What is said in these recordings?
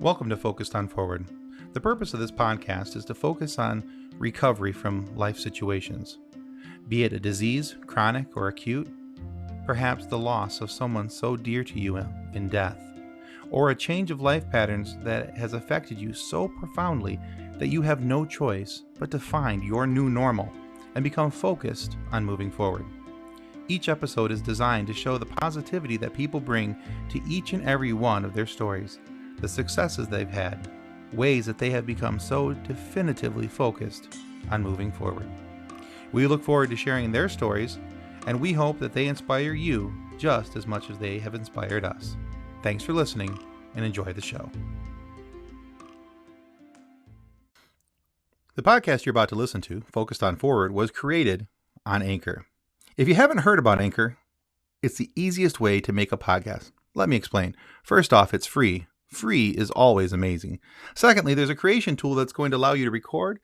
Welcome to Focused on Forward. The purpose of this podcast is to focus on recovery from life situations, be it a disease, chronic or acute, perhaps the loss of someone so dear to you in death, or a change of life patterns that has affected you so profoundly that you have no choice but to find your new normal and become focused on moving forward. Each episode is designed to show the positivity that people bring to each and every one of their stories, the successes they've had, ways that they have become so definitively focused on moving forward. We look forward to sharing their stories, and we hope that they inspire you just as much as they have inspired us. Thanks for listening, and enjoy the show. The podcast you're about to listen to, Focused on Forward, was created on Anchor. If you haven't heard about Anchor, it's the easiest way to make a podcast. Let me explain. First off, it's free. Free is always amazing. Secondly, there's a creation tool that's going to allow you to record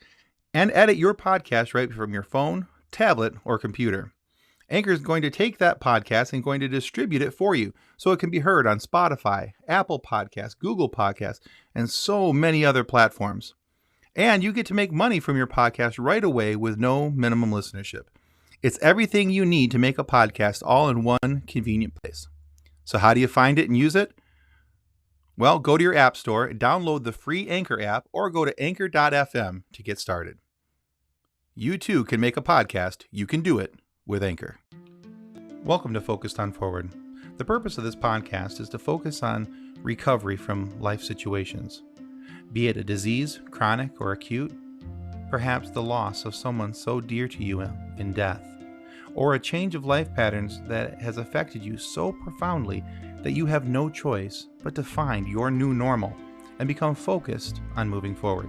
and edit your podcast right from your phone, tablet, or computer. Anchor is going to take that podcast and going to distribute it for you so it can be heard on Spotify, Apple Podcasts, Google Podcasts, and so many other platforms. And you get to make money from your podcast right away with no minimum listenership. It's everything you need to make a podcast all in one convenient place. So how do you find it and use it? Well, go to your app store, download the free Anchor app, or go to anchor.fm to get started. You too can make a podcast. You can do it with Anchor. Welcome to Focused on Forward. The purpose of this podcast is to focus on recovery from life situations, be it a disease, chronic or acute, perhaps the loss of someone so dear to you in death, or a change of life patterns that has affected you so profoundly that you have no choice but to find your new normal and become focused on moving forward.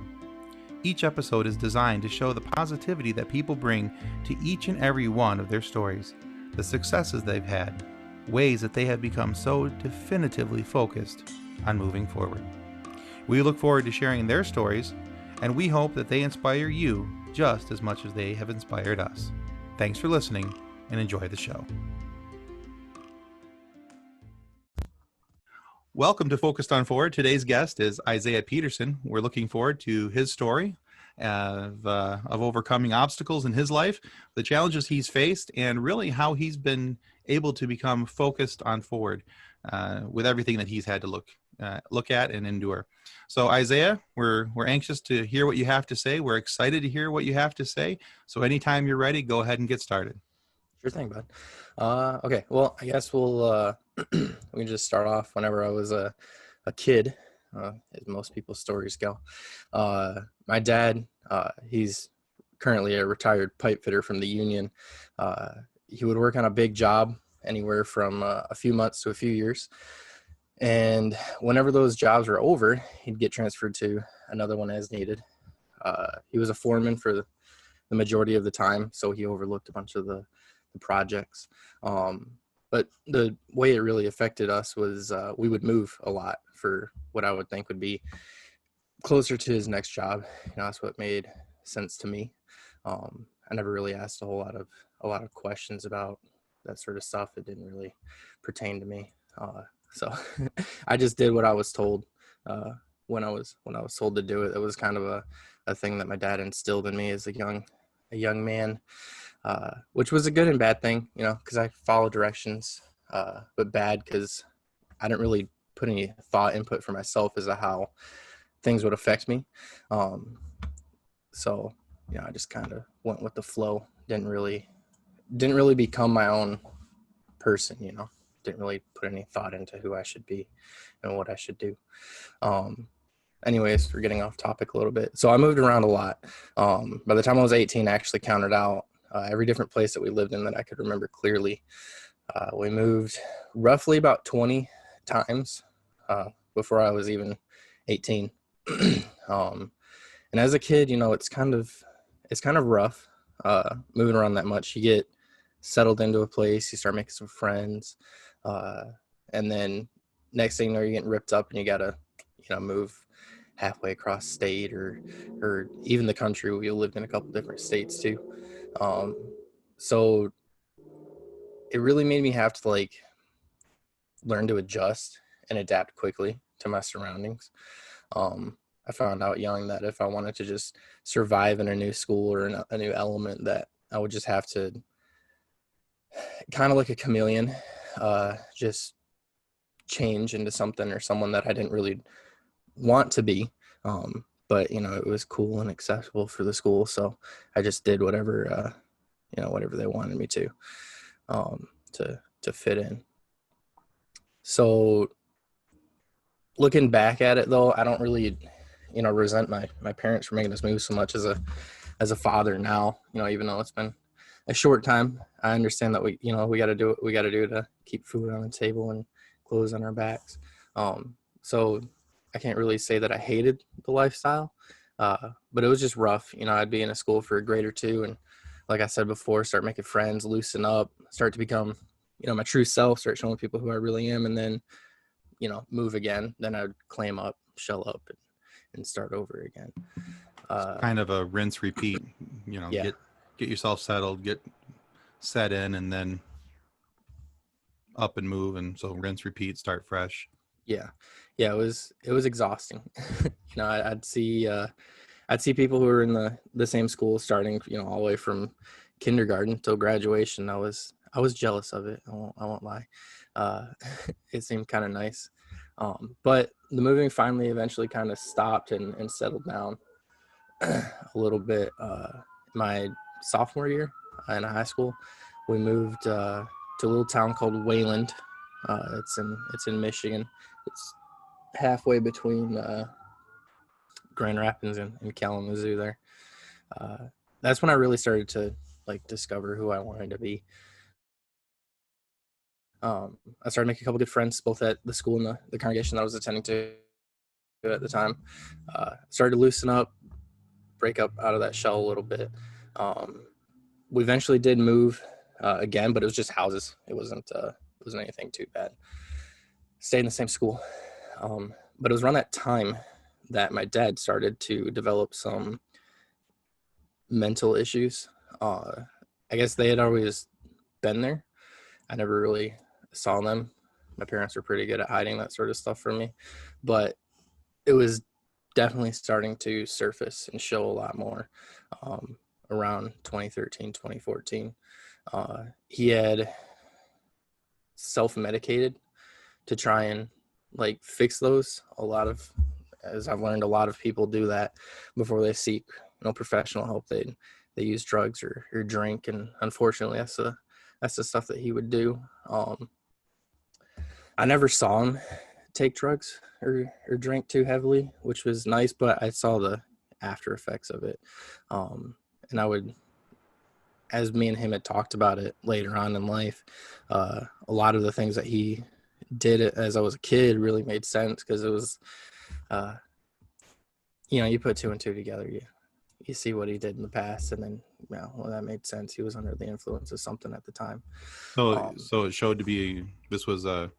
Each episode is designed to show the positivity that people bring to each and every one of their stories, the successes they've had, ways that they have become so definitively focused on moving forward. We look forward to sharing their stories, and we hope that they inspire you just as much as they have inspired us. Thanks for listening, and enjoy the show. Welcome to Focused on Forward. Today's guest is Isaiah Peterson. We're looking forward to his story of overcoming obstacles in his life, the challenges he's faced, and really how he's been able to become focused on forward with everything that he's had to look at and endure. So Isaiah, we're anxious to hear what you have to say. We're excited to hear what you have to say. So anytime you're ready, go ahead and get started. Sure thing, bud. Okay, well, I guess we'll we can just start off whenever I was a kid, as most people's stories go. My dad, he's currently a retired pipe fitter from the union. He would work on a big job anywhere from a few months to a few years. And whenever those jobs were over, he'd get transferred to another one as needed. He was a foreman for the majority of the time, so he overlooked a bunch of the projects. But the way it really affected us was we would move a lot for what I would think would be closer to his next job. That's what made sense to me. I never really asked a lot of questions about that sort of stuff. It didn't really pertain to me. So I just did what I was told when I was told to do it. It was kind of a thing that my dad instilled in me as a young man, which was a good and bad thing, because I followed directions, but bad because I didn't really put any input for myself as to how things would affect me. So I just kind of went with the flow. Didn't really become my own person, Didn't really put any thought into who I should be and what I should do. Anyways, we're getting off topic a little bit. So I moved around a lot. By the time I was 18, I actually counted out every different place that we lived in that I could remember clearly. We moved roughly about 20 times before I was even 18. And as a kid, it's kind of rough moving around that much. You get settled into a place, you start making some friends, and then next thing you know, you're getting ripped up and you gotta move halfway across state or even the country. We lived in a couple different states too. So it really made me have to learn to adjust and adapt quickly to my surroundings. I found out young that if I wanted to just survive in a new school or in a new element, that I would just have to, kind of like a chameleon, just change into something or someone that I didn't really want to be. But it was cool and accessible for the school, so I just did whatever, whatever they wanted me to, to fit in. So looking back at it, though, I don't really, resent my parents for making this move so much as a father now. Even though it's been a short time, I understand that we got to do what we got to do to keep food on the table and clothes on our backs. So I can't really say that I hated the lifestyle, but it was just rough. I'd be in a school for a grade or two, and like I said before, start making friends, loosen up, start to become, my true self, start showing people who I really am, and then move again. Then I would clam up, shell up, and start over again. Kind of a rinse repeat. Yeah. Get yourself settled, get set in, and then up and move. And so rinse repeat, start fresh. Yeah. It was exhausting. I'd see people who were in the same school starting, all the way from kindergarten till graduation. I was jealous of it. I won't lie. It seemed kind of nice. But the moving finally eventually kind of stopped and settled down a little bit. My sophomore year in high school, we moved to a little town called Wayland. It's in Michigan. It's halfway between Grand Rapids and Kalamazoo there. That's when I really started to discover who I wanted to be. I started making a couple good friends both at the school and the congregation that I was attending to at the time. Started to loosen up, break up out of that shell a little bit. We eventually did move again, but it was just houses. It wasn't anything too bad. Stayed in the same school. But it was around that time that my dad started to develop some mental issues. I guess they had always been there. I never really saw them. My parents were pretty good at hiding that sort of stuff from me, but it was definitely starting to surface and show a lot more around 2013, 2014. He had self-medicated to try and fix those. As I've learned, a lot of people do that before they seek professional help. They use drugs or drink, and unfortunately that's the stuff that he would do. I never saw him take drugs or drink too heavily, which was nice, but I saw the after effects of it. And I would, as me and him had talked about it later on in life, a lot of the things that he did as I was a kid really made sense, because it was, you put two and two together, you see what he did in the past, and then that made sense. He was under the influence of something at the time. So it showed to be this was a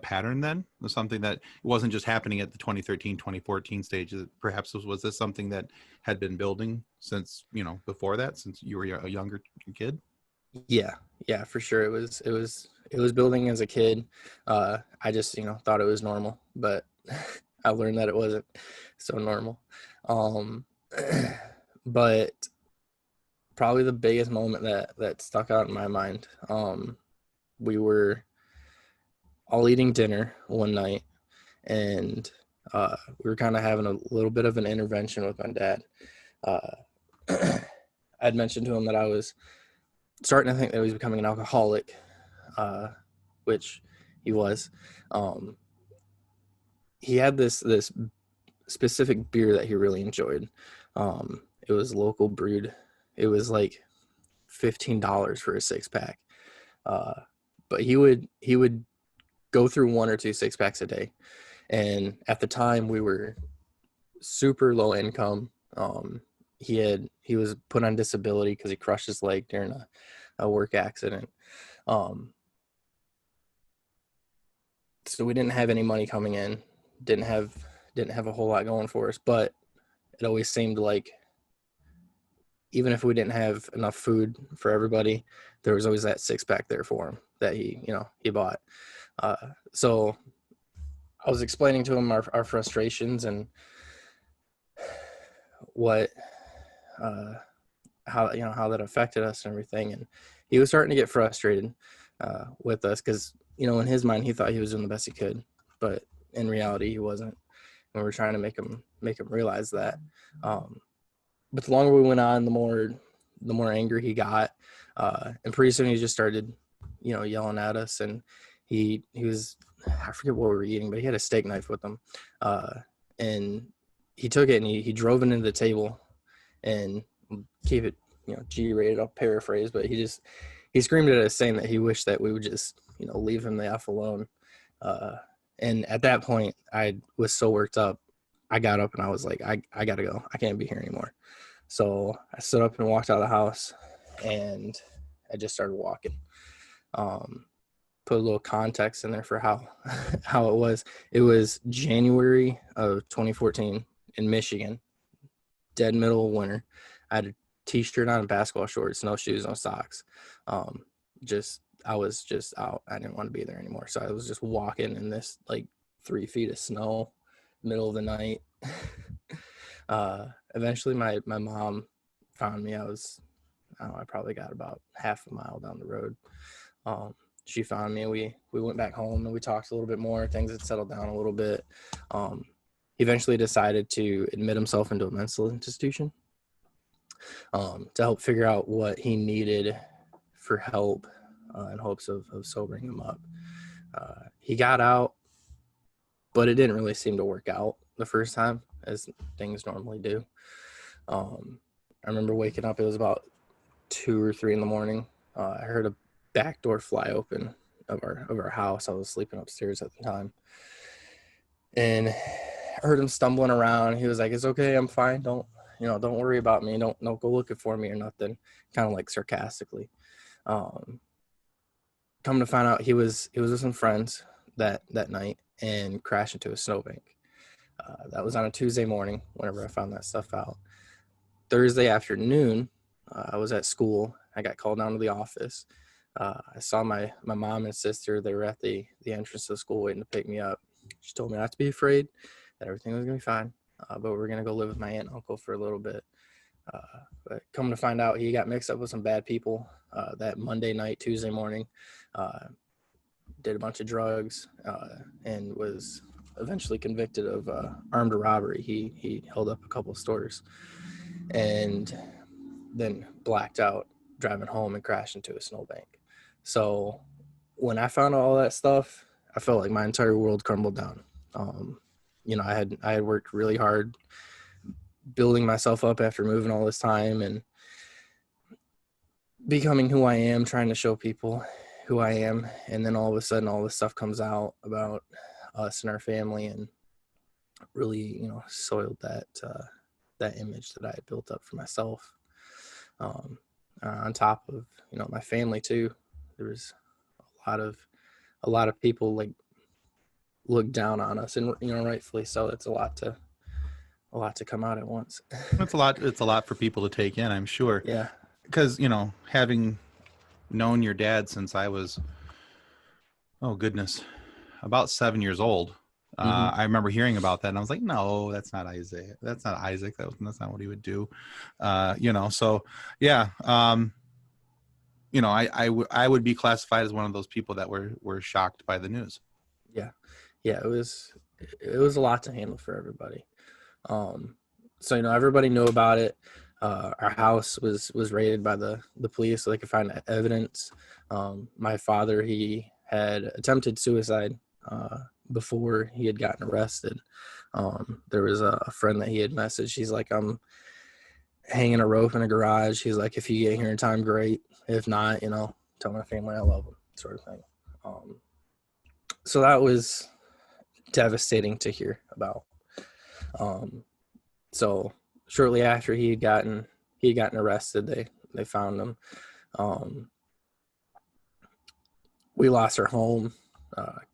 pattern then, was something that wasn't just happening at the 2013 2014 stage. Perhaps was this something that had been building since before that, since you were a younger kid? Yeah, for sure. It was building as a kid. I just thought it was normal, but I learned that it wasn't so normal. But probably the biggest moment that stuck out in my mind, we were all eating dinner one night, and we were kind of having a little bit of an intervention with my dad. I'd mentioned to him that I was starting to think that he was becoming an alcoholic, which he was. He had this specific beer that he really enjoyed. It was local brewed. It was like $15 for a 6-pack. But he would go through 1 or 2 6-packs a day. And at the time we were super low income. He was put on disability because he crushed his leg during a work accident. So we didn't have any money coming in, didn't have a whole lot going for us, but it always seemed like even if we didn't have enough food for everybody, there was always that 6-pack there for him that he bought. So I was explaining to him our frustrations and what, uh, how, how that affected us and everything. And he was starting to get frustrated with us because, in his mind, he thought he was doing the best he could, but in reality, he wasn't. And we were trying to make him realize that. But the longer we went on, the more angry he got, and pretty soon he just started, yelling at us. And he was, I forget what we were eating, but he had a steak knife with him, and he took it and he drove it into the table and keep it, G-rated. I'll paraphrase, but he screamed at us saying that he wished that we would just, leave him the F alone. And at that point, I was so worked up. I got up and I was like, I gotta go. I can't be here anymore. So I stood up and walked out of the house, and I just started walking. Put a little context in there for how how it was. It was January of 2014 in Michigan, dead middle of winter. I had a t-shirt on, basketball shorts, no shoes, no socks. I was just out. I didn't want to be there anymore. So I was just walking in this like 3 feet of snow, middle of the night. Eventually my mom found me. I probably got about half a mile down the road. She found me. We went back home and we talked a little bit more. Things had settled down a little bit. He eventually decided to admit himself into a mental institution, to help figure out what he needed for help, in hopes of sobering him up. He got out, but it didn't really seem to work out the first time, as things normally do. I remember waking up. It was about 2 or 3 in the morning. I heard a back door fly open of our house. I was sleeping upstairs at the time, and I heard him stumbling around. He was like, "It's okay, I'm fine. Don't worry about me. Don't go looking for me or nothing." Kind of like sarcastically. Come to find out, he was with some friends that night and crashed into a snowbank. That was on a Tuesday morning. Whenever I found that stuff out, Thursday afternoon, I was at school. I got called down to the office. I saw my mom and sister. They were at the entrance of the school waiting to pick me up. She told me not to be afraid, that everything was going to be fine, but we're going to go live with my aunt and uncle for a little bit. But come to find out, he got mixed up with some bad people that Monday night, Tuesday morning, did a bunch of drugs, and was eventually convicted of armed robbery. He held up a couple of stores and then blacked out driving home and crashed into a snowbank. So when I found out all that stuff, I felt like my entire world crumbled down. I had worked really hard building myself up after moving all this time and becoming who I am, trying to show people who I am. And then all of a sudden, all this stuff comes out about us and our family, and really, soiled that image that I had built up for myself. On top of, my family too, there was a lot of people like look down on us, and rightfully so. It's a lot to come out at once. It's a lot. It's a lot for people to take in, I'm sure. Yeah. Because, having known your dad since I was, oh goodness, about 7 years old, I remember hearing about that, and I was like, no, that's not Isaiah. That's not Isaac. That's not what he would do. So yeah. I would be classified as one of those people that were shocked by the news. Yeah. It was a lot to handle for everybody. So everybody knew about it. Our house was raided by the police so they could find evidence. My father, he had attempted suicide before he had gotten arrested. There was a friend that he had messaged. He's like, "I'm hanging a rope in a garage." He's like, "If you get here in time, great. If not, tell my family I love them," sort of thing. So that was devastating to hear about. So shortly after he had gotten arrested, they found him. We lost our home.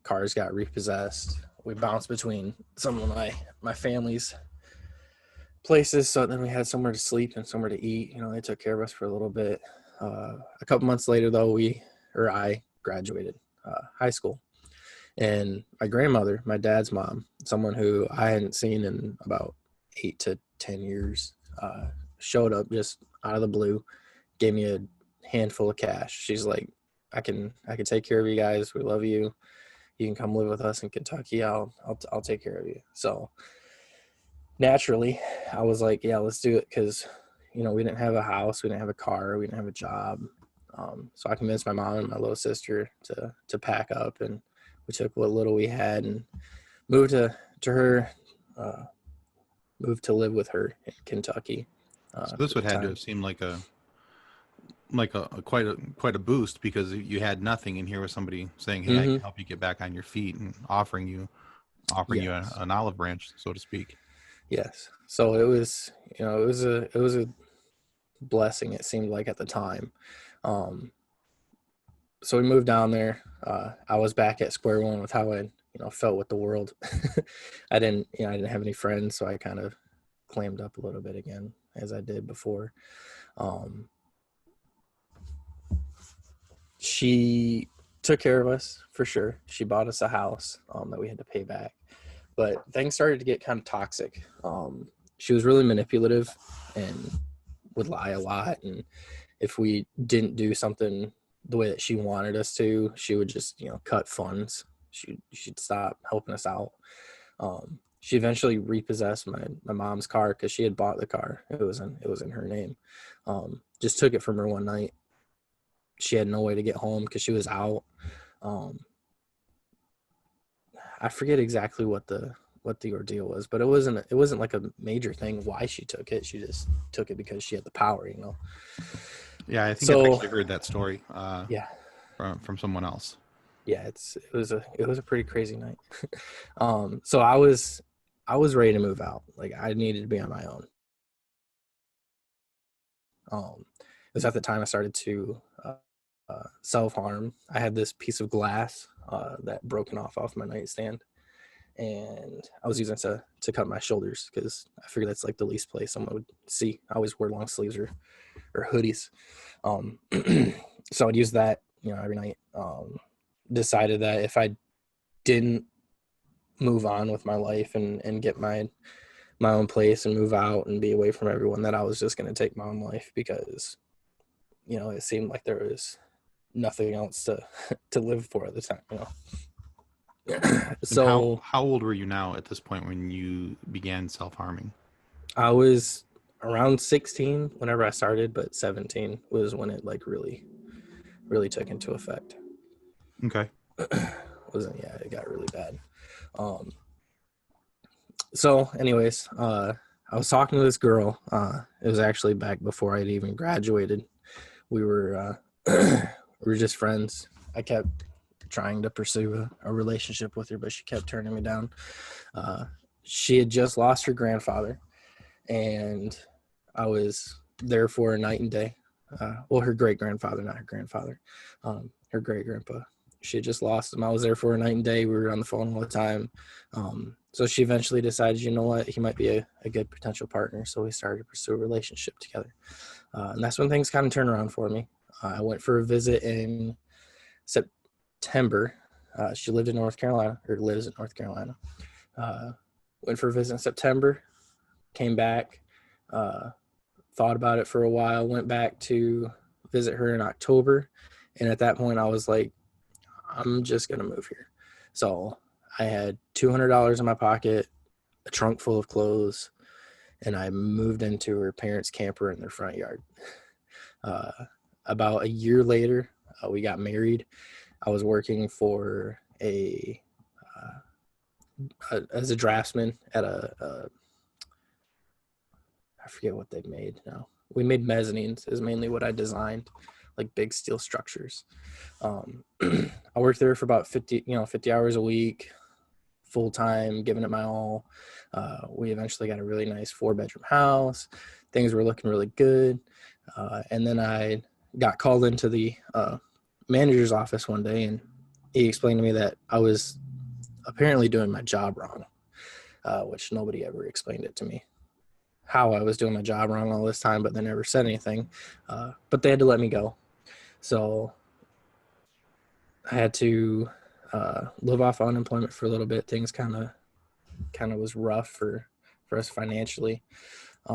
Cars got repossessed. We bounced between some of my family's places, so then we had somewhere to sleep and somewhere to eat. They took care of us for a little bit. A couple months later, though, I graduated high school, And my grandmother, my dad's mom, someone who I hadn't seen in about 8 to 10 years, showed up just out of the blue, gave me a handful of cash. She's like, I can take care of you guys. We love you. You can come live with us in Kentucky. I'll take care of you. So naturally, I was like, yeah, let's do it, because we didn't have a house, we didn't have a car, we didn't have a job. So I convinced my mom and my little sister to pack up, and we took what little we had and moved to her, uh, moved to live with her in Kentucky So this at would the had to time. have seemed like a quite a boost, because you had nothing, and here was somebody saying, "Hey, I Hmm. can help you get back on your feet," and offering you Yes, an olive branch, so to speak. yes. So it was a blessing. It seemed like at the time. Um, so we moved down there. I was back at square one with how I felt with the world. I didn't have any friends, so I kind of clammed up a little bit again as I did before. Um, she took care of us for sure. She bought us a house that we had to pay back, but things started to get kind of toxic. She was really manipulative and would lie a lot, and if we didn't do something the way that she wanted us to, she would just cut funds. She'd stop helping us out. She eventually repossessed my mom's car because she had bought the car. It was in her name. Just took it from her one night. She had no way to get home because she was out. Um, I forget exactly what the ordeal was, but it wasn't like a major thing why she took it. She just took it because she had the power. Yeah, I think I've So actually heard that story yeah, from someone else. yeah, it was a pretty crazy night. So I was ready to move out. Like, I needed to be on my own. It was at the time I started to self harm. I had this piece of glass that broken off my nightstand, and I was using it to cut my shoulders because I figured that's like the least place someone would see. I always wear long sleeves or hoodies. Um, so I'd use that every night. Decided that if I didn't move on with my life and get my own place and move out and be away from everyone, that I was just going to take my own life, because it seemed like there was nothing else to to live for at the time. And how So how old were you now at this point when you began self harming? I was around 16 whenever I started, but 17 was when it like really took into effect. Okay. Wasn't Yeah, it got really bad. um so anyways, I was talking to this girl. It was actually back before I'd even graduated. We were we were just friends. I kept trying to pursue a relationship with her, but she kept turning me down. Uh, she had just lost her grandfather, and I was there for her night and day. Well, her great grandfather, not her grandfather, her great grandpa. She had just lost him. I was there for her night and day. We were on the phone all the time. So she eventually decided, you know what, he might be a good potential partner. So we started to pursue a relationship together. And that's when things kind of turned around for me. I went for a visit in September. She lived in North Carolina, or lives in North Carolina. Uh, Went for a visit in September, came back, uh, thought about it for a while, went back to visit her in October. And at that point, I was like, I'm just going to move here. So I had $200 in my pocket, a trunk full of clothes, and I moved into her parents' camper in their front yard. Uh, about a year later, we got married. I was working for as a draftsman at I forget what they made now. We made mezzanines is mainly what I designed, like big steel structures. I worked there for about 50 hours a week, full time, giving it my all. We eventually got a really nice 4-bedroom house. Things were looking really good. And then I got called into the manager's office one day, and he explained to me that I was apparently doing my job wrong, which nobody ever explained it to me. How I was doing my job wrong all this time, but they never said anything. But they had to let me go. So I had to live off unemployment for a little bit. Things kind of was rough for us financially. I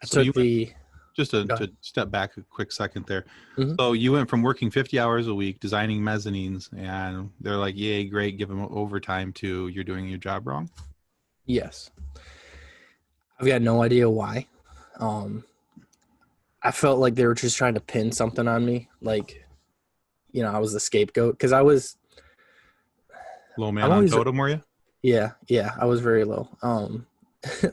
So you took went, the just go to step back a quick second there. ahead. So you went from working 50 hours a week designing mezzanines, and they're like, "Yay, great, give them overtime," to "You're doing your job wrong." Yes, I've got no idea why. Um, I felt like they were just trying to pin something on me, like I was the scapegoat because Low I'm man on always totem, were you? yeah, I was very low.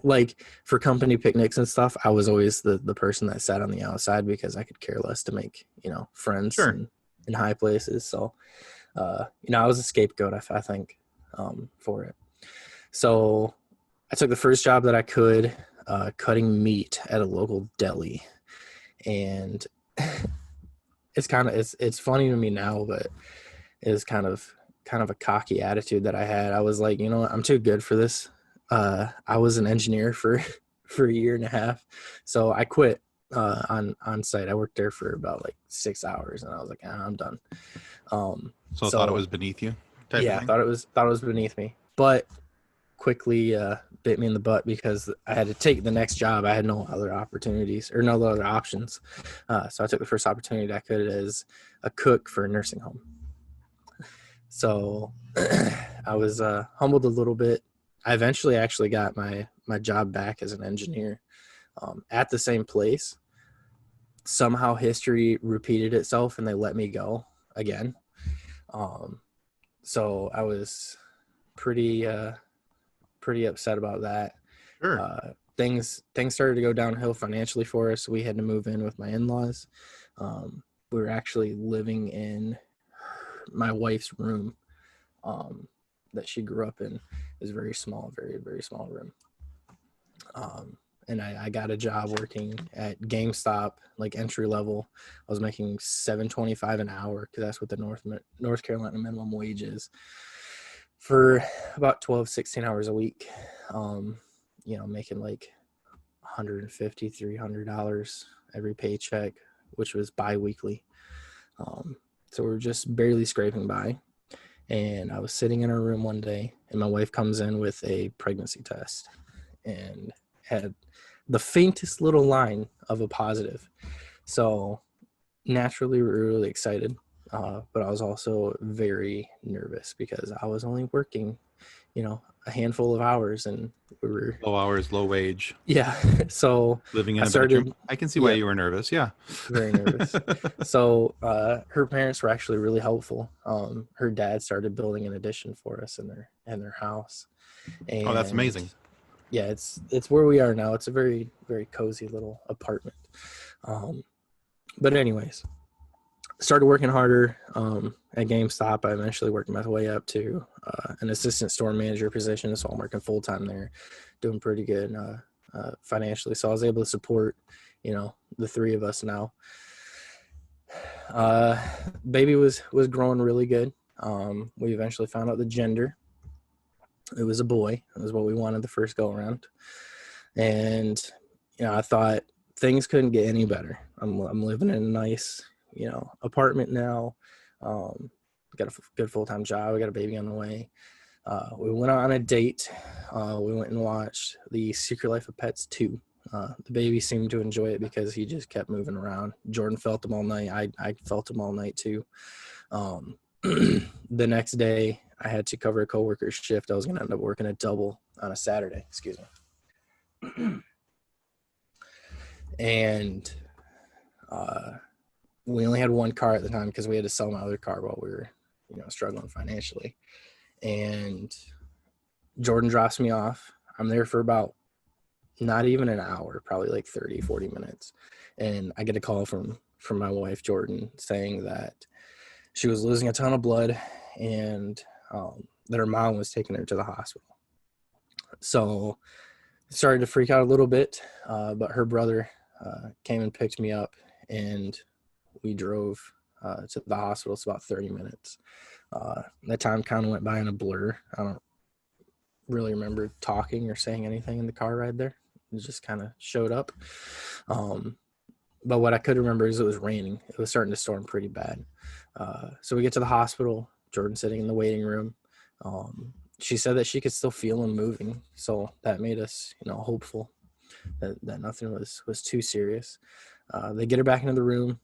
Like for company picnics and stuff, I was always the person that sat on the outside because I could care less to make friends Sure. and in high places. So I was a scapegoat. I think for it. So I took the first job that I could, cutting meat at a local deli, and it's funny to me now, but it was kind of a cocky attitude that I had. I was like, what, I'm too good for this. I was an engineer for for a year and a half, so I quit on site. I worked there for about like 6 hours, and I was like, I'm done. So I thought it So was beneath you, type of yeah, I thing. thought it was beneath me, but quickly bit me in the butt because I had to take the next job. I had no other opportunities or no other options. So I took the first opportunity I could as a cook for a nursing home. So I was humbled a little bit. I eventually actually got my job back as an engineer at the same place. Somehow history repeated itself and they let me go again. Um, so I was pretty pretty upset about that. Sure. Things started to go downhill financially for us. We had to move in with my in-laws. We were actually living in my wife's room um, that she grew up in. It was very small, very, very small room. And I got a job working at GameStop, like entry level. I was making $7.25 an hour because that's what the North Carolina minimum wage is for about 12, 16 hours a week. Making like $150, $300 every paycheck, which was bi-weekly. So we were just barely scraping by. And I was sitting in her room one day, and my wife comes in with a pregnancy test and had the faintest little line of a positive. So naturally, we were really excited, but I was also very nervous because I was only working, a handful of hours, and we were, Low hours, low wage, yeah. So living I in a bedroom. started, I can see why yeah, you were nervous. Yeah. very nervous. So her parents were actually really helpful. Her dad started building an addition for us in their house, Oh, that's and amazing. yeah, it's where we are now. It's a very, very cozy little apartment. But anyways, started working harder at GameStop. I eventually worked my way up to an assistant store manager position, so I'm working full time there, doing pretty good financially. So I was able to support, the three of us now. Uh, Baby was growing really good. We eventually found out the gender. It was a boy. It was what we wanted the first go around, and I thought things couldn't get any better. I'm living in a nice apartment now. Um, got a good full-time job. We got a baby on the way. We went on a date. We went and watched The Secret Life of Pets 2. The baby seemed to enjoy it because he just kept moving around. Jordan felt him all night. I felt him all night too. Um, the next day, I had to cover a coworker's shift. I was going to end up working a double on a Saturday. Excuse me. And we only had one car at the time because we had to sell my other car while we were, struggling financially. And Jordan drops me off. I'm there for about not even an hour, probably like 30, 40 minutes. And I get a call from my wife, Jordan, saying that she was losing a ton of blood and that her mom was taking her to the hospital. So started to freak out a little bit, but her brother came and picked me up, and we drove to the hospital. It's about 30 minutes. That time kind of went by in a blur. I don't really remember talking or saying anything in the car ride there. It just kind of showed up. But what I could remember is it was raining. It was starting to storm pretty bad. So we get to the hospital. Jordan sitting in the waiting room. She said that she could still feel him moving, so that made us, hopeful that nothing was too serious. They get her back into the room,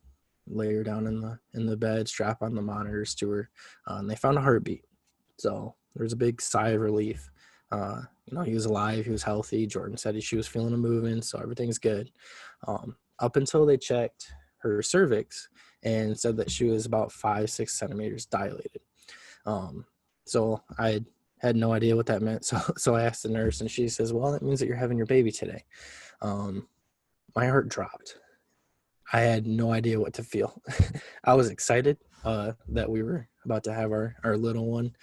lay her down in the bed, strap on the monitors to her, and they found a heartbeat. So there was a big sigh of relief. He was alive, he was healthy. Jordan said she was feeling him moving, so everything's good. Up until they checked her cervix and said that she was about 5-6 centimeters dilated. So I had no idea what that meant. So I asked the nurse, and she says, well, that means that you're having your baby today. My heart dropped. I had no idea what to feel. I was excited that we were about to have our little one,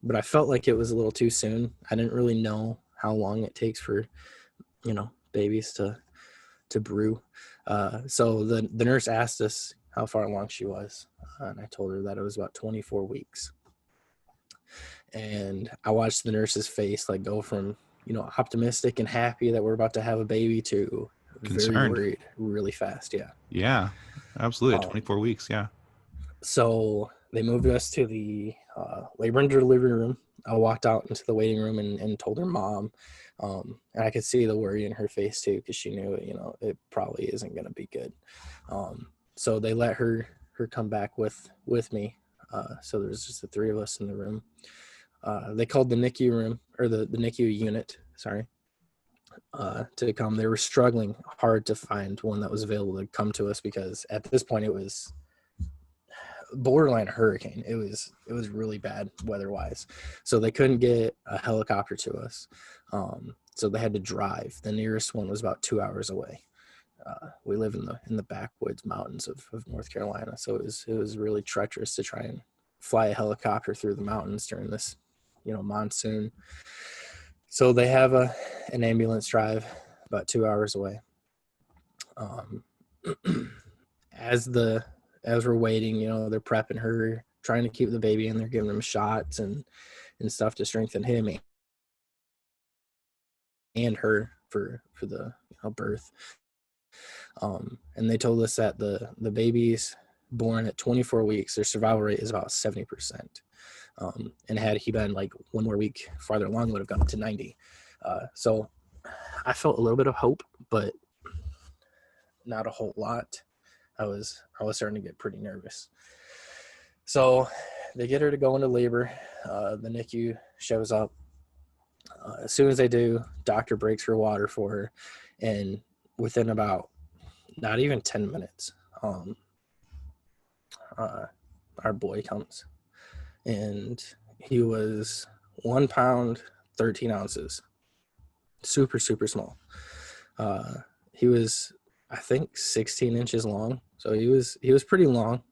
but I felt like it was a little too soon. I didn't really know how long it takes for, babies to brew. So the nurse asked us how far along she was, and I told her that it was about 24 weeks. And I watched the nurse's face like go from, optimistic and happy that we're about to have a baby to very Concerned. worried really fast. Yeah. Yeah, absolutely. 24 weeks. Yeah. So they moved us to the labor and delivery room. I walked out into the waiting room and told her mom. And I could see the worry in her face too, because she knew, it probably isn't going to be good. So they let her come back with me. So there was just the three of us in the room. They called the NICU room, or the NICU unit, sorry, to come. They were struggling hard to find one that was available to come to us, because at this point it was borderline hurricane. It was really bad weather-wise. So they couldn't get a helicopter to us. So they had to drive. The nearest one was about 2 hours away. We live in the backwoods mountains of North Carolina, so it was really treacherous to try and fly a helicopter through the mountains during this, monsoon. So they have an ambulance drive about 2 hours away. As we're waiting, they're prepping her, trying to keep the baby in. They're giving him shots and stuff to strengthen him and her for the birth. And they told us that the babies born at 24 weeks, their survival rate is about 70%. And had he been like one more week farther along, would have gone to 90. So I felt a little bit of hope, but not a whole lot. I was starting to get pretty nervous. So they get her to go into labor. The NICU shows up. As soon as they do, doctor breaks her water for her, and within about not even 10 minutes, our boy comes, and he was 1 pound 13 ounces, super small. He was, I think, 16 inches long, so he was pretty long,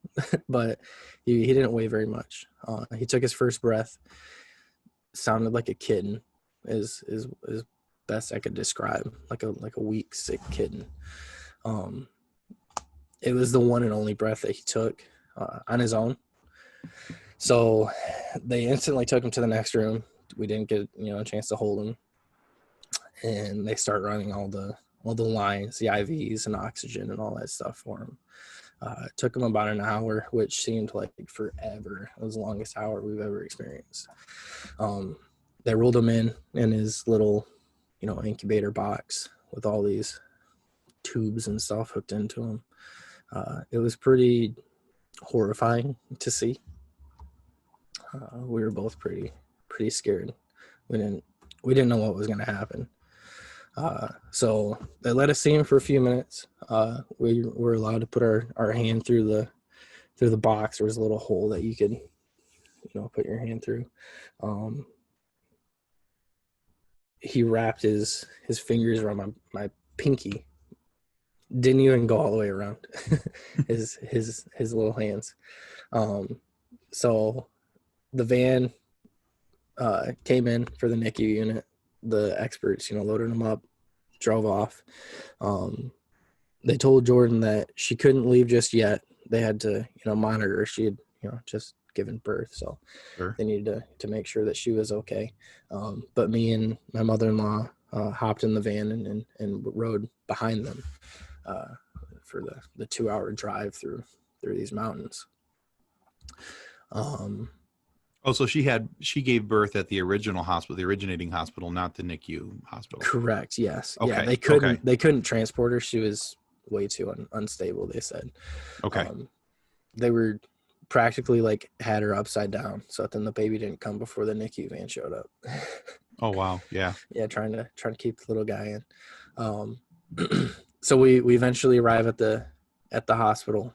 but he didn't weigh very much. He took his first breath, sounded like a kitten, is best I could describe, like a weak, sick kitten. It was the one and only breath that he took on his own. So they instantly took him to the next room. We didn't get a chance to hold him, and they start running all the lines, the IVs and oxygen and all that stuff for him. It took him about an hour, which seemed like forever. It was the longest hour we've ever experienced. They rolled him in his little, incubator box with all these tubes and stuff hooked into him. It was pretty horrifying to see. We were both pretty scared. We didn't know what was going to happen. So they let us see him for a few minutes. We were allowed to put our hand through the box. There was a little hole that you could, put your hand through. He wrapped his fingers around my pinky. Didn't even go all the way around his little hands. So the van came in for the NICU unit. The experts, loaded him up, drove off. They told Jordan that she couldn't leave just yet. They had to, monitor her. She had, just given birth, so Sure. they needed to make sure that she was okay. But me and my mother-in-law hopped in the van and rode behind them for the 2-hour drive through these mountains. Oh, so she gave birth at the original hospital, the originating hospital, not the NICU hospital. Correct. Yes. Yeah. Okay. Okay. They couldn't transport her. She was way too unstable, they said. Okay. Um, they were practically like had her upside down. So then the baby didn't come before the NICU van showed up. Oh, wow. Yeah. Yeah. Trying to keep the little guy in. Um, so we eventually arrive at the hospital,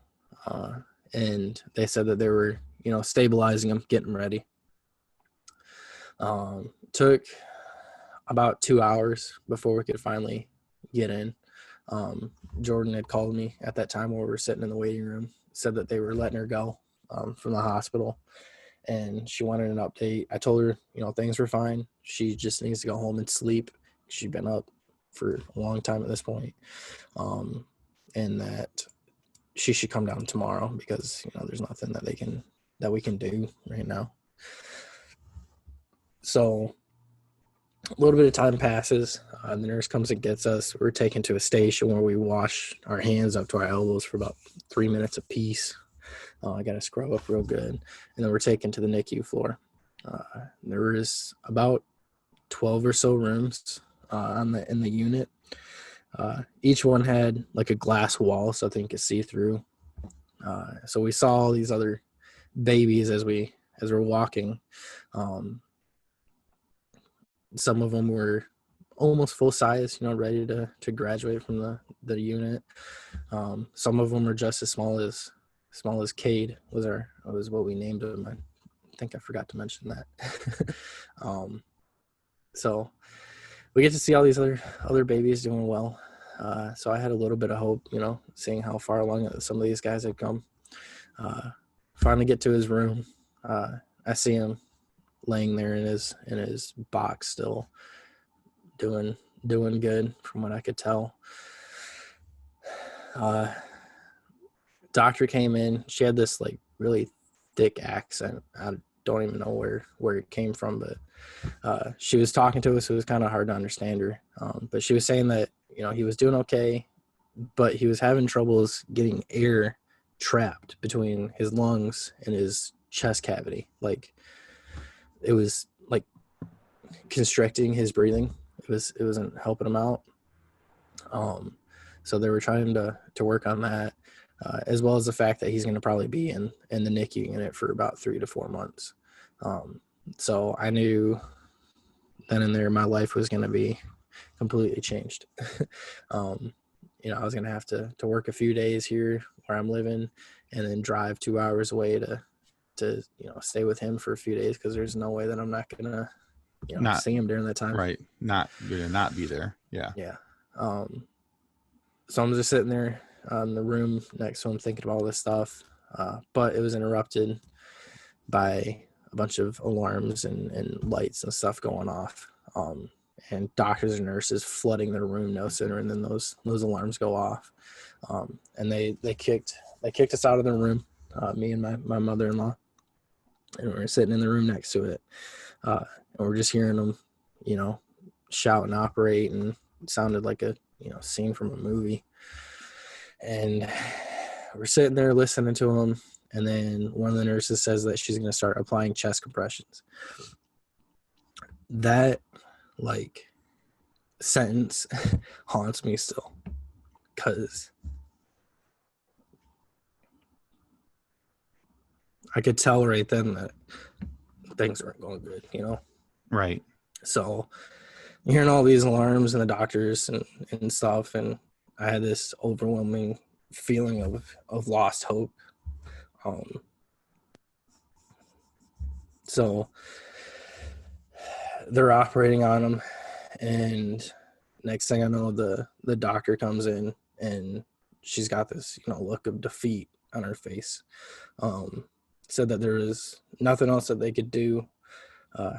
and they said that they were, stabilizing him, getting him ready. Took about 2 hours before we could finally get in. Jordan had called me at that time while we were sitting in the waiting room, said that they were letting her go from the hospital, and she wanted an update. I told her, things were fine. She just needs to go home and sleep. She'd been up for a long time at this point, and that she should come down tomorrow because there's nothing that we can do right now. So a little bit of time passes. The nurse comes and gets us. We're taken to a station where we wash our hands up to our elbows for about 3 minutes apiece. I got to scrub up real good. And then we're taken to the NICU floor. There was about 12 or so rooms in the unit. Each one had like a glass wall so I think you could see through. So we saw all these other babies as we're walking. Some of them were almost full size, ready to graduate from the unit. Some of them were just as small as Cade was what we named him. I think I forgot to mention that. So we get to see all these other babies doing well. So I had a little bit of hope, seeing how far along some of these guys had come. Finally get to his room. I see him laying there in his box still doing good from what I could tell. Doctor came in. She had this like really thick accent. I don't even know where it came from, but she was talking to us. It was kind of hard to understand her. But she was saying that he was doing okay, but he was having troubles getting air trapped between his lungs and his chest cavity. Like it was like constricting his breathing. It wasn't helping him out. So they were trying to work on that, as well as the fact that he's going to probably be in the NICU unit for about 3 to 4 months. So I knew then and there my life was going to be completely changed. I was going to have to work a few days here where I'm living and then drive 2 hours away to stay with him for a few days because there's no way that I'm not going to see him during that time. Right. You're gonna not be there. Yeah. Yeah. So I'm just sitting there in the room next to him thinking about all this stuff. But it was interrupted by a bunch of alarms and lights and stuff going off. And doctors and nurses flooding their room no sooner and then those alarms go off. And they kicked us out of the room, me and my mother-in-law. And we were sitting in the room next to it. And we're just hearing them, shout and operate, and it sounded like a scene from a movie. And we're sitting there listening to them, and then one of the nurses says that she's going to start applying chest compressions. That sentence haunts me still, because I could tell right then that things weren't going good, Right. So hearing all these alarms and the doctors and stuff, and I had this overwhelming feeling of lost hope. So they're operating on him, and next thing I know, the doctor comes in, and she's got this look of defeat on her face. Said that there was nothing else that they could do.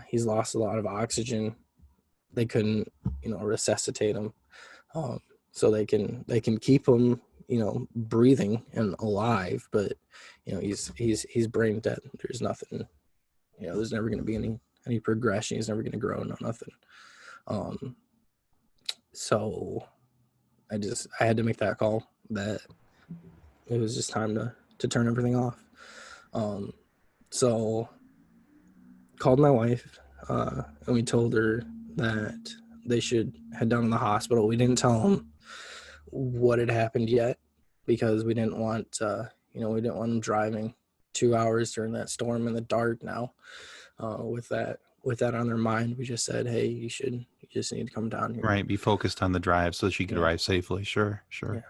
He's lost a lot of oxygen. They couldn't resuscitate him, so they can keep him breathing and alive, but he's brain dead. There's nothing, there's never going to be any progression. He's never going to grow. Nothing. So I had to make that call that it was just time to turn everything off. So called my wife, and we told her that they should head down to the hospital. We didn't tell them what had happened yet because we didn't want, we didn't want them driving 2 hours during that storm in the dark. Now, with that on their mind, we just said, hey, you just need to come down here. Right. Be focused on the drive so she could arrive safely. Sure. Yeah.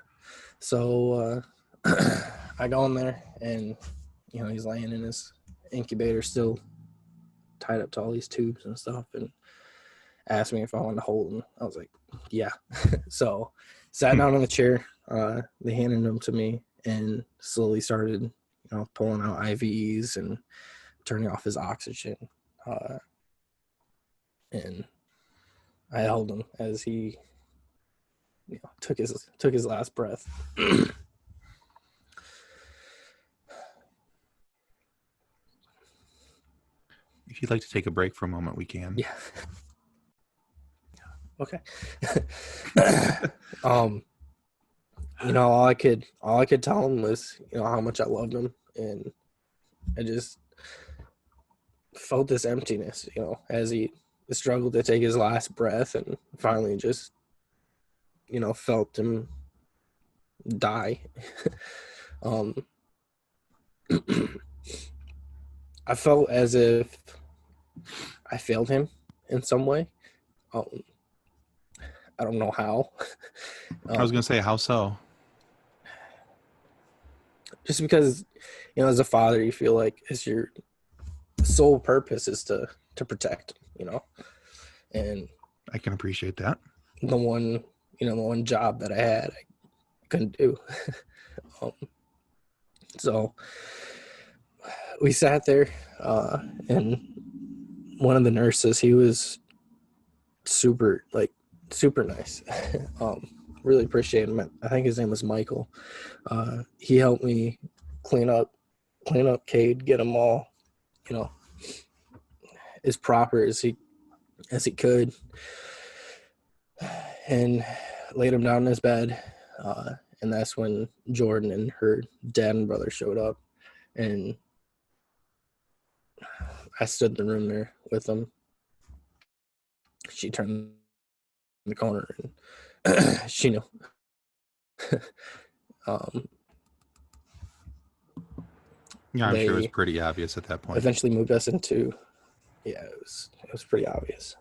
So I go in there, and he's laying in his incubator, still tied up to all these tubes and stuff, and asked me if I wanted to hold him. I was like, yeah. So sat down on the chair. They handed him to me and slowly started, pulling out IVs and turning off his oxygen. And I held him as he took his last breath. If you'd like to take a break for a moment, we can. Yeah. Okay. All I could tell him was, how much I loved him, and I just felt this emptiness, as he struggled to take his last breath, and finally just, felt him die. I felt as if I failed him in some way. I don't know how. I was going to say, how so? Just because, as a father, you feel like it's your sole purpose is to protect, and I can appreciate that. The one job that I had, I couldn't do. So we sat there, and one of the nurses, he was super nice. Really appreciate him. I think his name was Michael. He helped me clean up Cade, get him all, as proper as he could, and laid him down in his bed. And that's when Jordan and her dad and brother showed up, and I stood in the room there with them. She turned the corner, and she knew. Yeah, I'm sure it was pretty obvious at that point. Eventually moved us into, it was pretty obvious.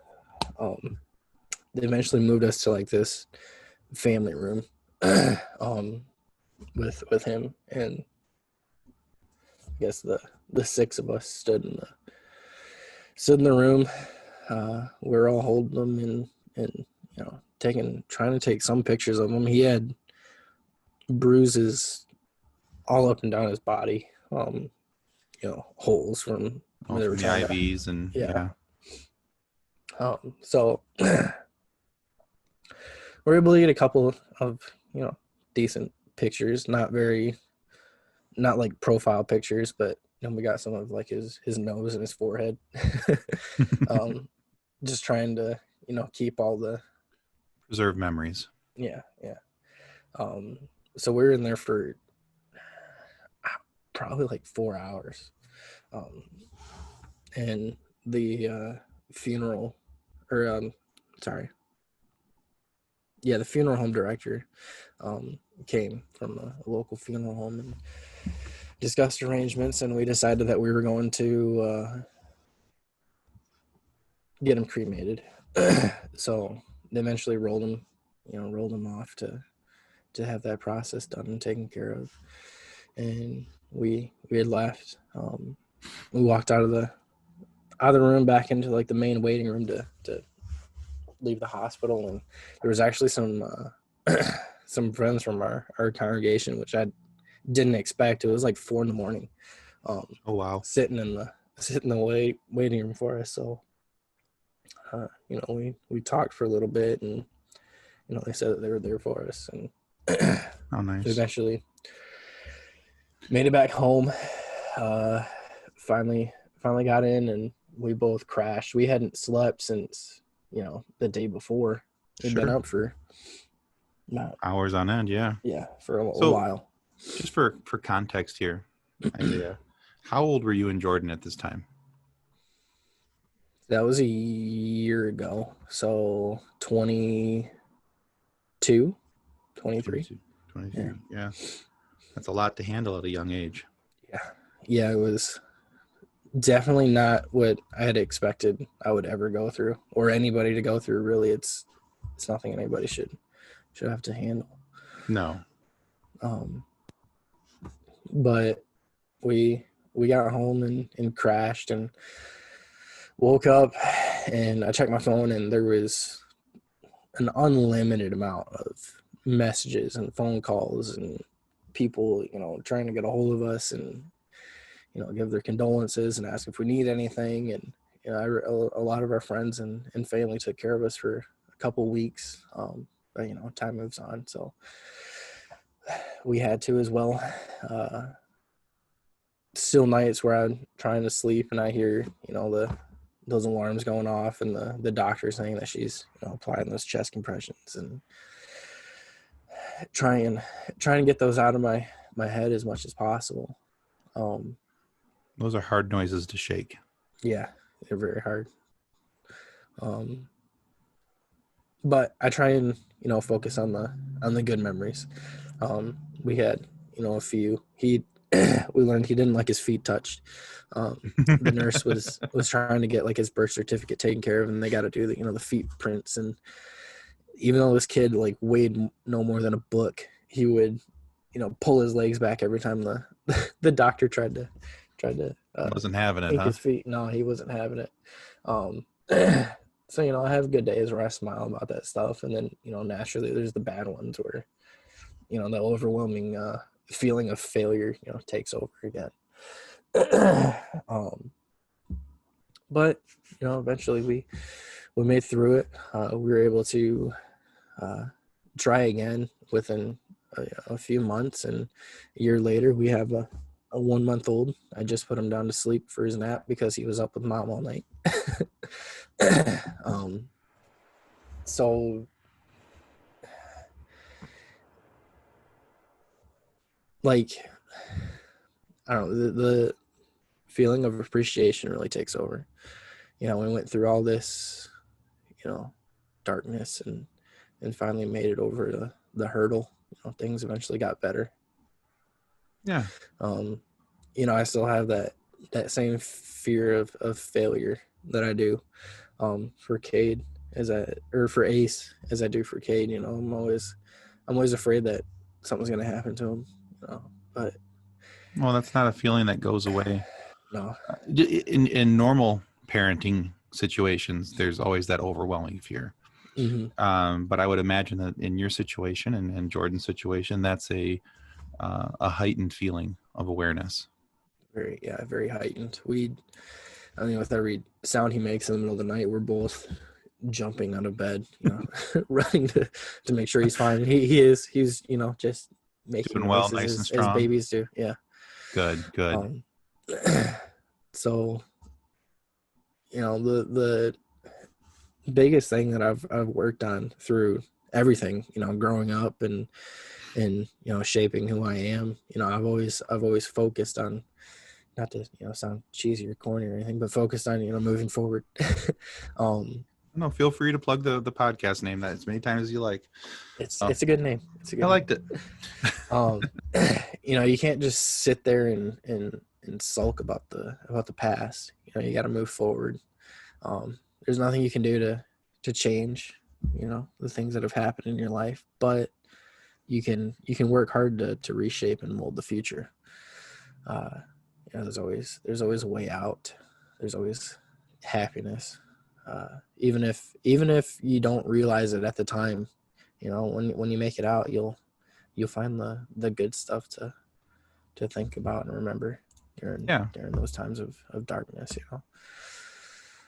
They eventually moved us to like this family room, with him, and I guess the six of us stood in the room. We were all holding him and trying to take some pictures of him. He had bruises all up and down his body, holes from the IVs and yeah. So we're able to get a couple of decent pictures, not like profile pictures, but we got some of like his nose and his forehead. Just trying to keep all the preserve memories. Yeah. So we were in there for probably like 4 hours, and the funeral, or the funeral home director came from a local funeral home and discussed arrangements, and we decided that we were going to get him cremated. So they eventually rolled him off to have that process done and taken care of. And we had left. We walked out of the room back into like the main waiting room to leave the hospital, and there was actually some friends from our congregation, which I didn't expect. It was like 4 a.m. Oh wow! Sitting in the waiting room for us. So we talked for a little bit, and they said that they were there for us, and oh nice. We eventually made it back home. Finally got in, and we both crashed. We hadn't slept since the day before. We'd been up for hours on end. Yeah, for a while. Just for context here, Isaiah, how old were you and Jordan at this time? That was a year ago. So 22, 23. 22, Yeah. 23. Yeah. That's a lot to handle at a young age. Yeah. Yeah, it was definitely not what I had expected I would ever go through, or anybody to go through. Really, it's nothing anybody should have to handle. No. Um, but we got home and crashed and woke up, and I checked my phone, and there was an unlimited amount of messages and phone calls and people, trying to get a hold of us and give their condolences and ask if we need anything. And a lot of our friends and family took care of us for a couple weeks. But time moves on, so we had to as well. Still nights where I'm trying to sleep and I hear those alarms going off and the doctor saying that she's applying those chest compressions, and trying to get those out of my head as much as possible. Those are hard noises to shake. Yeah, they're very hard. But I try and focus on the good memories. We had a few. We learned he didn't like his feet touched. The nurse was trying to get like his birth certificate taken care of, and they got to do the feet prints. And even though this kid like weighed no more than a book, he would pull his legs back every time the doctor tried to Wasn't having it, take huh? his feet. No, he wasn't having it. So I have good days where I smile about that stuff, and then naturally there's the bad ones where the overwhelming feeling of failure takes over again. But eventually we made through it. We were able to try again within a few months, and a year later we have a 1-month-old. I just put him down to sleep for his nap because he was up with mom all night. So like, I don't know, the feeling of appreciation really takes over. We went through all this, darkness, and finally made it over the hurdle. Things eventually got better. Yeah. I still have that same fear of failure that I do for Cade or for Ace as I do for Cade. I'm always afraid that something's gonna happen to him. But Well, that's not a feeling that goes away. no. In normal parenting situations, there's always that overwhelming fear. Mm-hmm. But I would imagine that in your situation and Jordan's situation, that's a heightened feeling of awareness. Very heightened. With every sound he makes in the middle of the night, we're both jumping out of bed, running to make sure he's fine. He's just making Doing well, noises nice and as strong. babies do. Yeah. Good. So the biggest thing that I've worked on through everything, growing up and shaping who I am, I've always focused on, not to sound cheesy or corny or anything, but focused on moving forward. No, feel free to plug the podcast name that as many times as you like. It's a good name. I liked it. You can't just sit there and sulk about the past. You got to move forward. There's nothing you can do to change the things that have happened in your life, but you can work hard to reshape and mold the future. There's always a way out. There's always happiness, even if you don't realize it at the time. When you make it out, you'll find the good stuff to think about and remember during those times of darkness.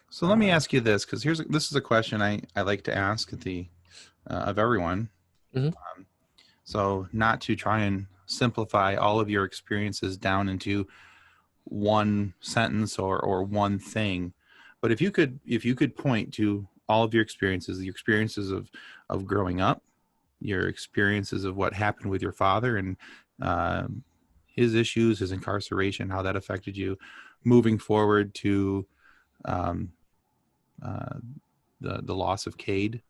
So let me ask you this, because this is a question I like to ask of everyone. Mm-hmm. So not to try and simplify all of your experiences down into one sentence or one thing, but if you could point to all of your experiences, the experiences of growing up, your experiences of what happened with your father and his issues, his incarceration, how that affected you, moving forward to uh, the loss of Cade,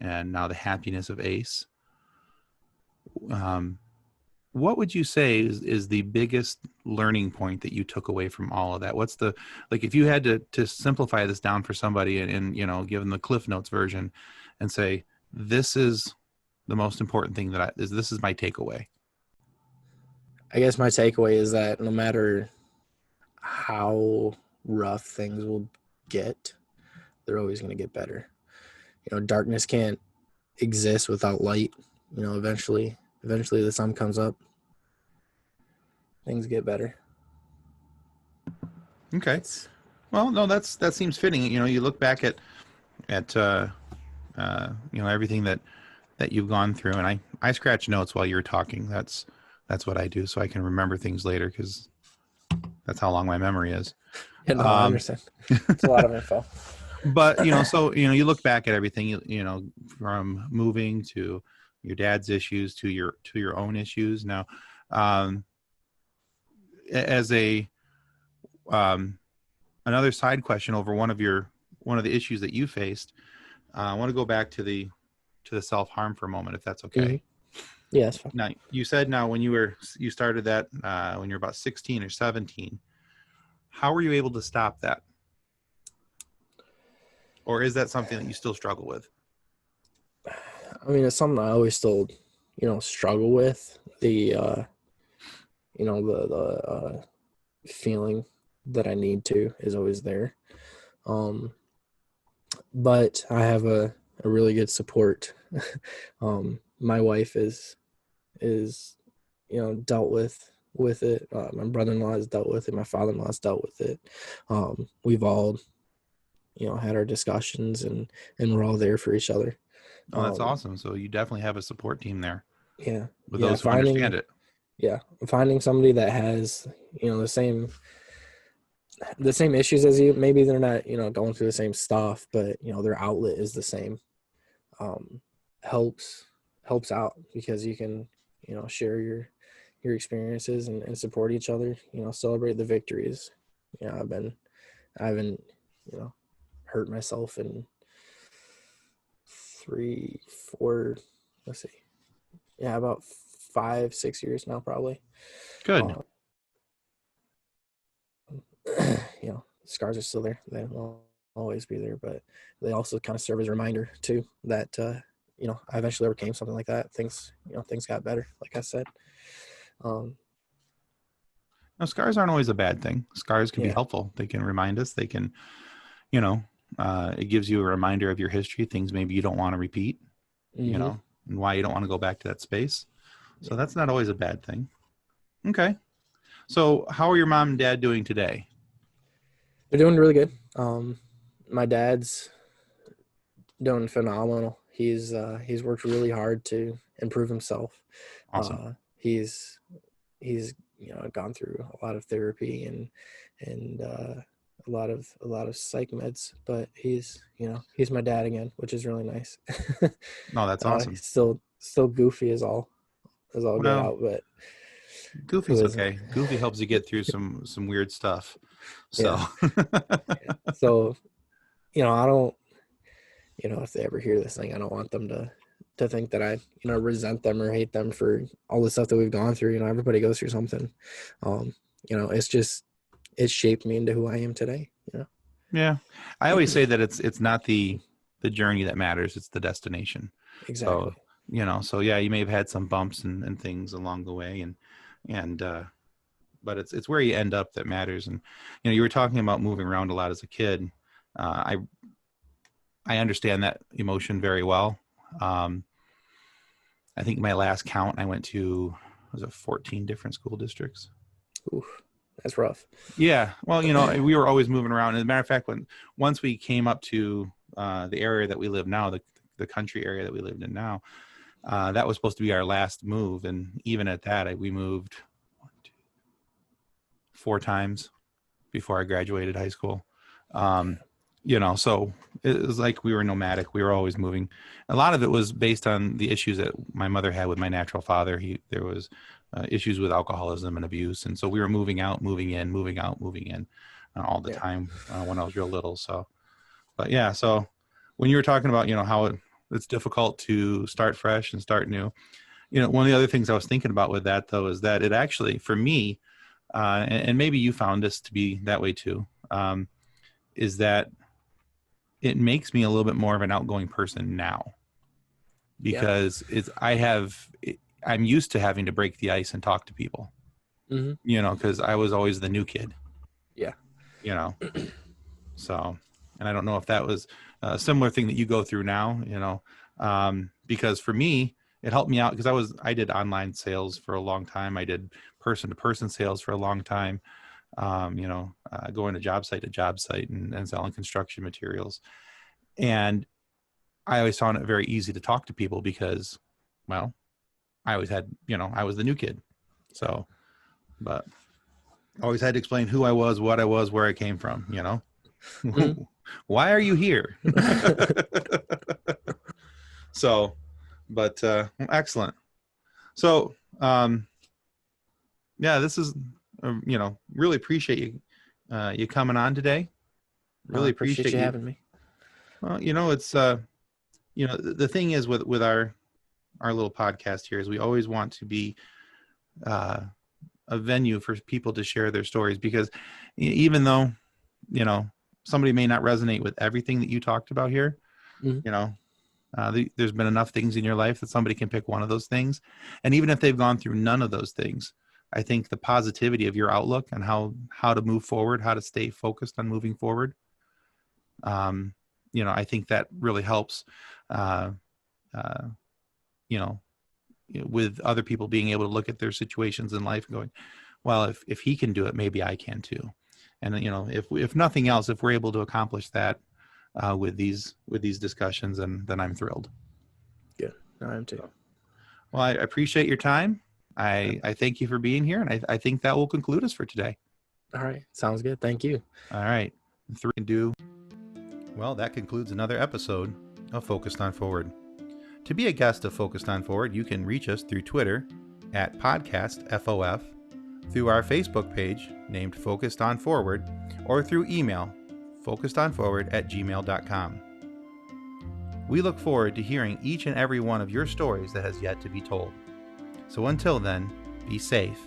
and now the happiness of Ace. What would you say is the biggest learning point that you took away from all of that? What's the, like, if you had to simplify this down for somebody and give them the Cliff Notes version and say, this is the most important thing this is my takeaway. I guess my takeaway is that no matter how rough things will get, they're always going to get better. Darkness can't exist without light. Eventually the sun comes up. Things get better. Okay. Well, no, that seems fitting. You look back at everything that you've gone through, and I scratch notes while you're talking. That's what I do, so I can remember things later, because that's how long my memory is. Yeah, no, I understand. It's a lot of info. But so you look back at everything, from moving to your dad's issues to your own issues. Now, as a another side question over one of the issues that you faced, I want to go back to the self-harm for a moment, if that's okay. Mm-hmm. Yeah, that's fine. Now, you said when you started that when you were about 16 or 17. How were you able to stop that? Or is that something that you still struggle with? I mean, it's something I always still, struggle with. The feeling that I need to is always there. But I have a really good support. My wife is dealt with it. My brother-in-law has dealt with it. My father-in-law has dealt with it. We've all had our discussions, and we're all there for each other. Oh, that's awesome. So you definitely have a support team there. Yeah. With those who understand it. Yeah. Finding somebody that has, the same issues as you. Maybe they're not, going through the same stuff, but their outlet is the same. Helps out, because you can, share your experiences and support each other, celebrate the victories. I haven't, hurt myself in 3, 4, let's see. Yeah, about 5, 6 years now, probably. Good. Scars are still there. They will always be there, but they also kind of serve as a reminder too that, I eventually overcame something like that. Things got better, like I said. Now, scars aren't always a bad thing. Scars can be helpful. They can remind us. They can, it gives you a reminder of your history, things maybe you don't want to repeat, and why you don't want to go back to that space. So that's not always a bad thing. Okay. So how are your mom and dad doing today? They're doing really good. My dad's doing phenomenal. He's worked really hard to improve himself. Awesome. He's gone through a lot of therapy and a lot of psych meds, but he's my dad again, which is really nice. No, that's awesome. Still goofy as all get out, but Goofy's okay. Goofy helps you get through some weird stuff. So so I don't, if they ever hear this thing, I don't want them to think that I resent them or hate them for all the stuff that we've gone through. Everybody goes through something. It's shaped me into who I am today. Yeah, I always say that it's not the journey that matters, it's the destination. Exactly. So yeah, you may have had some bumps and things along the way, and but it's where you end up that matters. And you were talking about moving around a lot as a kid. I understand that emotion very well. I think my last count, I went to 14 different school districts. Oof, that's rough. Yeah, well, we were always moving around. As a matter of fact, once we came up to the area that we live now, the country area that we lived in now, that was supposed to be our last move, and even at that, we moved 4 times before I graduated high school. So it was like we were nomadic. We were always moving. A lot of it was based on the issues that my mother had with my natural father. There was issues with alcoholism and abuse, and so we were moving out, moving in, moving out, moving in all the time when I was real little. So But yeah, so when you were talking about, how it's difficult to start fresh and start new, one of the other things I was thinking about with that, though, is that it actually, for me, and maybe you found this to be that way too, is that it makes me a little bit more of an outgoing person now, Yeah. because I'm used to having to break the ice and talk to people, Mm-hmm. because I was always the new kid, Yeah. you know. So, and I don't know if that was a similar thing that you go through now, because for me, it helped me out because I did online sales for a long time. I did person-to-person sales for a long time, going to job site and selling construction materials. And I always found it very easy to talk to people because, well, I always had, I was the new kid. So, but I always had to explain who I was, what I was, where I came from, Mm-hmm. Why are you here? So, but excellent. So, yeah, this is, really appreciate you coming on today. I Really appreciate appreciate you you. having me. Well, it's, the thing is with our little podcast here is we always want to be a venue for people to share their stories, because even though, somebody may not resonate with everything that you talked about here, Mm-hmm. there's been enough things in your life that somebody can pick one of those things. And even if they've gone through none of those things, I think the positivity of your outlook and how to move forward, how to stay focused on moving forward, I think that really helps, uh, uh, you know, with other people being able to look at their situations in life and going, well, if he can do it, maybe I can too. And, if nothing else, if we're able to accomplish that with these discussions, then I'm thrilled. Good. I am too. So, well, I appreciate your time. I thank you for being here, and I think that will conclude us for today. All right. Sounds good. Thank you. All right. 3 and do. Well, that concludes another episode of Focused on Forward. To be a guest of Focused on Forward, you can reach us through Twitter at podcastfof, through our Facebook page named Focused on Forward, or through email focusedonforward@gmail.com. We look forward to hearing each and every one of your stories that has yet to be told. So until then, be safe,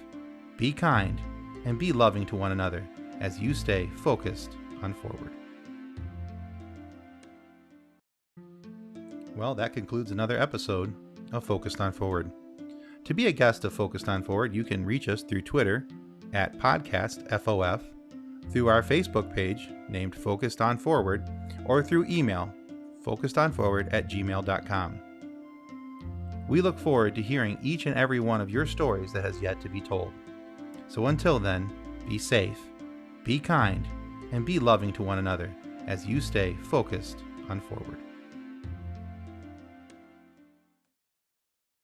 be kind, and be loving to one another as you stay focused on forward. Well, that concludes another episode of Focused on Forward. To be a guest of Focused on Forward, you can reach us through Twitter at podcastfof, through our Facebook page named Focused on Forward, or through email focusedonforward@gmail.com. We look forward to hearing each and every one of your stories that has yet to be told. So until then, be safe, be kind, and be loving to one another as you stay focused on forward.